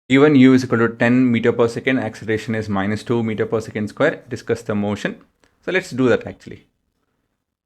Given u is equal to 10 meter per second, acceleration is minus 2 meter per second square. Discuss the motion. So let's do that actually.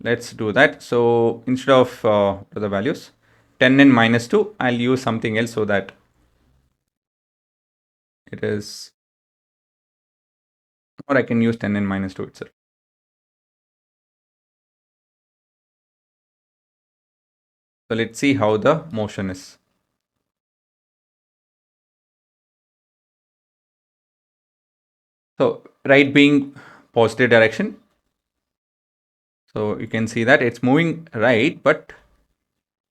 Let's do that. So instead of the values 10 and minus 2, I'll use something else so that it is, or I can use 10 and minus 2 itself. So let's see how the motion is. So right being positive direction. So you can see that it's moving right, but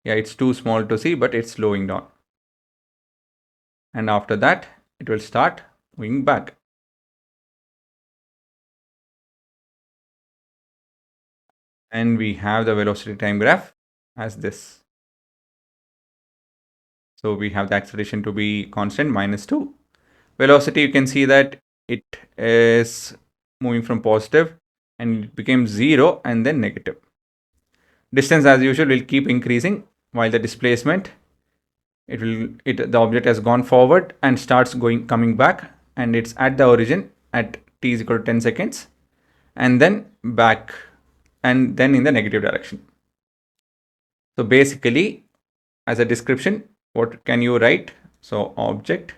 yeah, it's too small to see, but it's slowing down. And after that, it will start moving back. And we have the velocity time graph as this. So we have the acceleration to be constant minus 2. Velocity, you can see that it is moving from positive and it became 0 and then negative. Distance as usual will keep increasing while the displacement, the object has gone forward and starts coming back, and it's at the origin at t is equal to 10 seconds and then back and then in the negative direction. So basically, as a description, what can you write? So object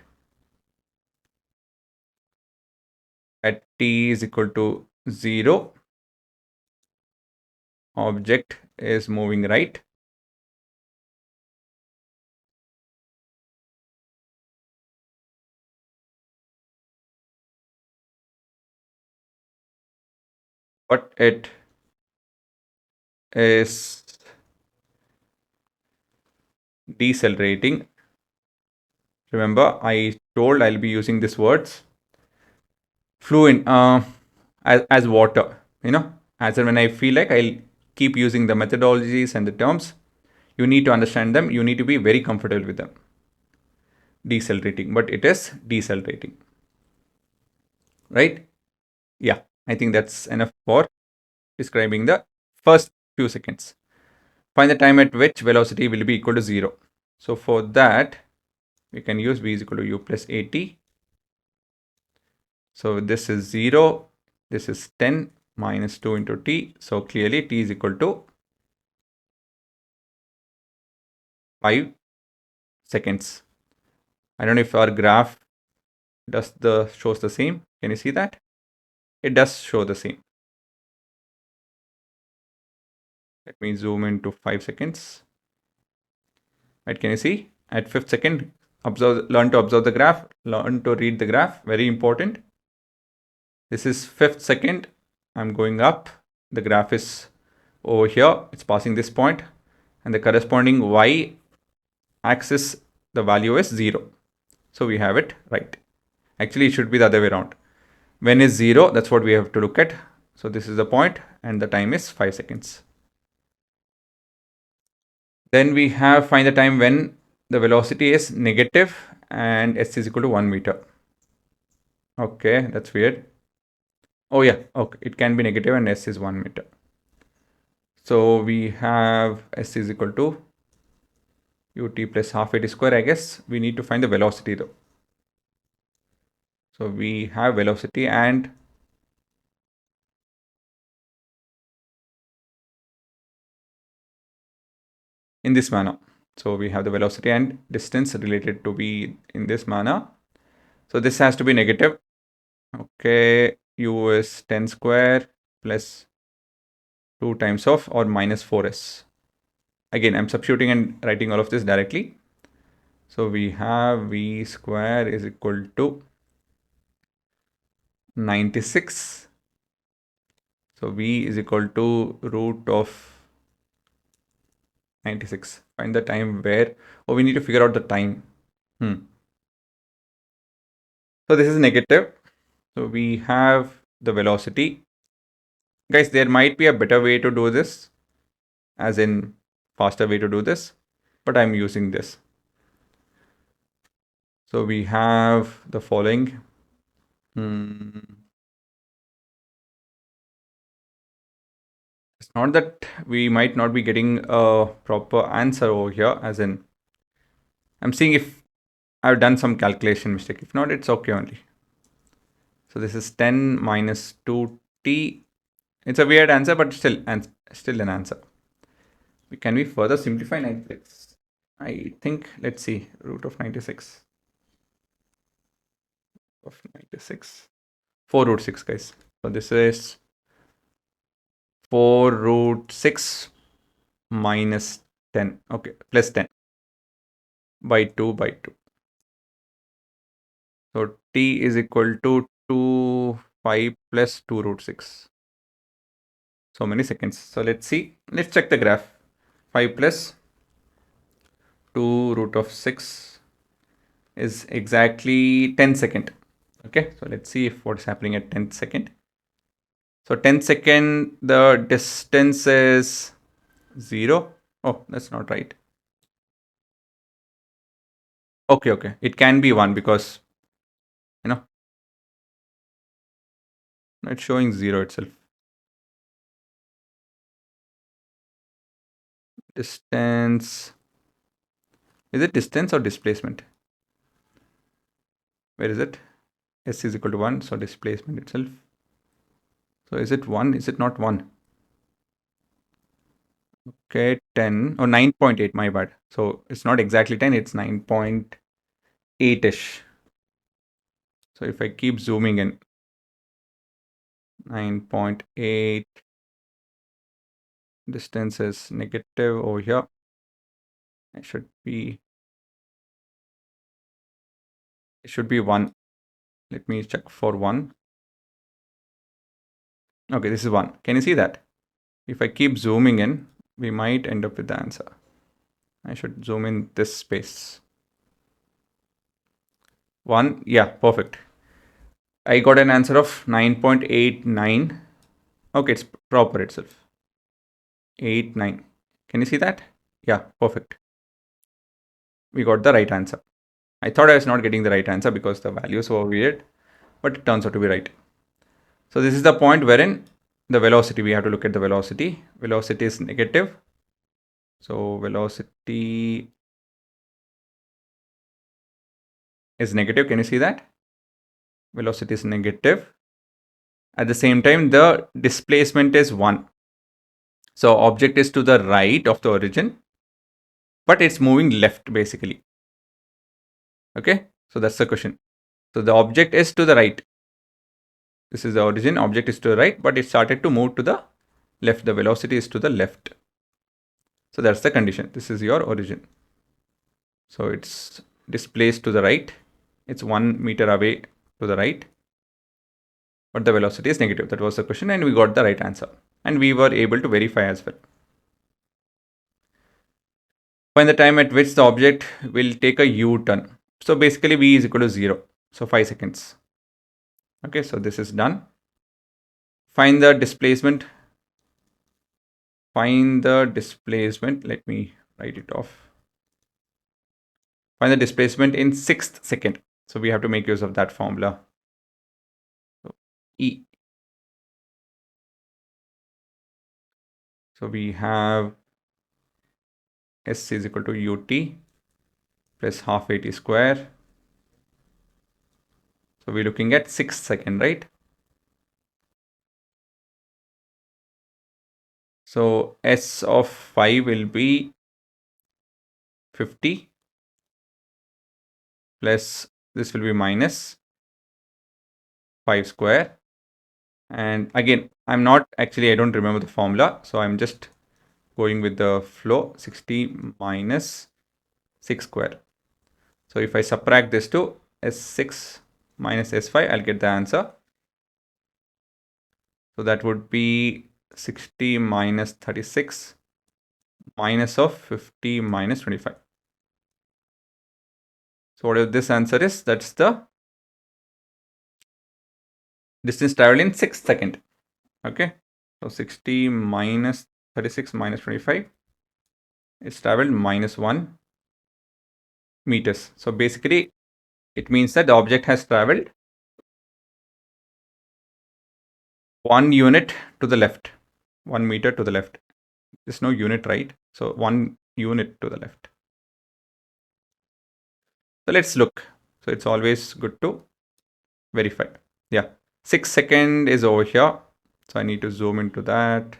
at t is equal to 0, object is moving right, but it is decelerating. Remember, I told I'll be using these words. Fluent as water, as and when I feel like, I'll keep using the methodologies and the terms. You need to understand them. You need to be very comfortable with them. Decelerating, but it is decelerating, right? Yeah, I think that's enough for describing the first few seconds. Find the time at which velocity will be equal to 0. So for that, we can use v is equal to u plus at. So this is 0, this is 10 minus 2 into t. So clearly t is equal to 5 seconds. I don't know if our graph shows the same. Can you see that? It does show the same. Let me zoom into 5 seconds. Right, can you see? At 5th second, learn to observe the graph, learn to read the graph. Very important. This is 5th second. I'm going up. The graph is over here. It's passing this point, and the corresponding y axis, the value is 0. So we have it right. Actually, it should be the other way around. When is 0, that's what we have to look at. So this is the point, and the time is 5 seconds. Then we have find the time when the velocity is negative and s is equal to 1 meter. Okay, that's weird. Oh yeah, okay, it can be negative and s is 1 meter. So we have s is equal to ut plus half at square. I guess we need to find the velocity though. So we have velocity and in this manner. So we have the velocity and distance related to be in this manner. So this has to be negative. Okay, u is 10 square plus 2 times of or minus 4s. Again, I'm substituting and writing all of this directly. So we have v square is equal to 96. So v is equal to root of 96. Find the time where, we need to figure out the time. So this is negative. So we have the velocity. Guys, there might be a better way to do this, as in faster way to do this, but I'm using this. So we have the following. It's not that we might not be getting a proper answer over here, as in I'm seeing if I've done some calculation mistake. If not, it's okay only. So this is 10 minus 2t. It's a weird answer, but still an answer. Can we further simplify 96? I think, let's see, root of 96. Of 96. 4 root 6, guys. So this is 4 root 6 minus 10. Okay, plus 10 by 2 by 2. So t is equal to 2, 5 plus 2 root 6. So many seconds. So let's see. Let's check the graph. 5 plus 2 root of 6 is exactly 10 second. Okay, so let's see if what's happening at 10th second. So 10 second, the distance is 0. Oh, that's not right. Okay. It can be 1 because, it's showing 0 itself. Distance. Is it distance or displacement? Where is it? S is equal to 1, so displacement itself. So is it 1? Is it not 1? Okay, 10. Oh, 9.8, my bad. So it's not exactly 10, it's 9.8-ish. So if I keep zooming in, 9.8, distance is negative over here. It should be 1. Let me check for 1. Okay, this is 1. Can you see that? If I keep zooming in, we might end up with the answer. I should zoom in this space. 1, yeah, perfect. I got an answer of 9.89. Okay, it's proper itself. 89. Can you see that? Yeah, perfect. We got the right answer. I thought I was not getting the right answer because the values were weird, but it turns out to be right. So this is the point wherein the velocity, we have to look at the velocity. Velocity is negative. So velocity is negative. Can you see that? Velocity is negative. At the same time, the displacement is 1. So object is to the right of the origin, but it's moving left basically. Okay, so that's the question. So the object is to the right. This is the origin, object is to the right, but it started to move to the left. The velocity is to the left. So that's the condition. This is your origin. So it's displaced to the right. It's 1 meter away to the right, but the velocity is negative. That was the question, and we got the right answer. And we were able to verify as well. Find the time at which the object will take a U-turn. So basically v is equal to 0. So 5 seconds. Okay, so this is done. Find the displacement. Let me write it off. Find the displacement in 6th second. So we have to make use of that formula. So E. So we have S is equal to UT plus half AT square. So we're looking at 6th second, right? So S of 5 will be 50 plus this will be minus 5 square. And again, I don't remember the formula. So I'm just going with the flow. 60 minus 6 square. So if I subtract this to S6 minus S5, I'll get the answer. So that would be 60 minus 36 minus of 50 minus 25. So whatever this answer is, that's the distance traveled in 6th second. Okay. So 60 minus 36 minus 25 is traveled minus 1 meters. So basically, it means that the object has traveled 1 unit to the left, 1 meter to the left. There's no unit, right? So 1 unit to the left. So let's look. So it's always good to verify. Yeah, 6 second is over here. So I need to zoom into that.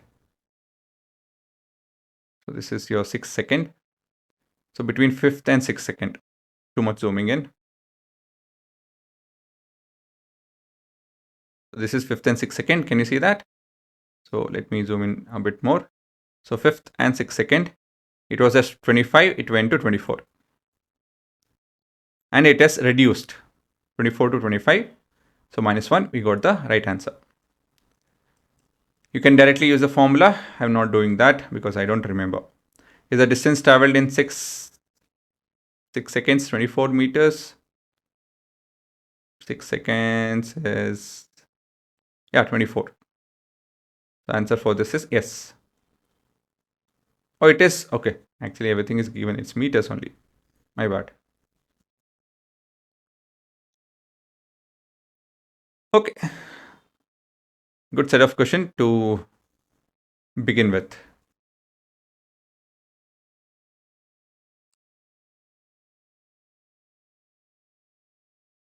So this is your 6 second. So between 5th and 6th second, too much zooming in. This is 5th and 6th second. Can you see that? So let me zoom in a bit more. So 5th and 6th second, it was just 25, it went to 24. And it has reduced 24 to 25. So -1, we got the right answer. You can directly use the formula. I'm not doing that because I don't remember. Is the distance traveled in 6 seconds 24 meters? 6 seconds is, yeah, 24. The answer for this is yes. Oh, it is, okay. Actually, everything is given. It's meters only. My bad. Okay. Good set of question to begin with.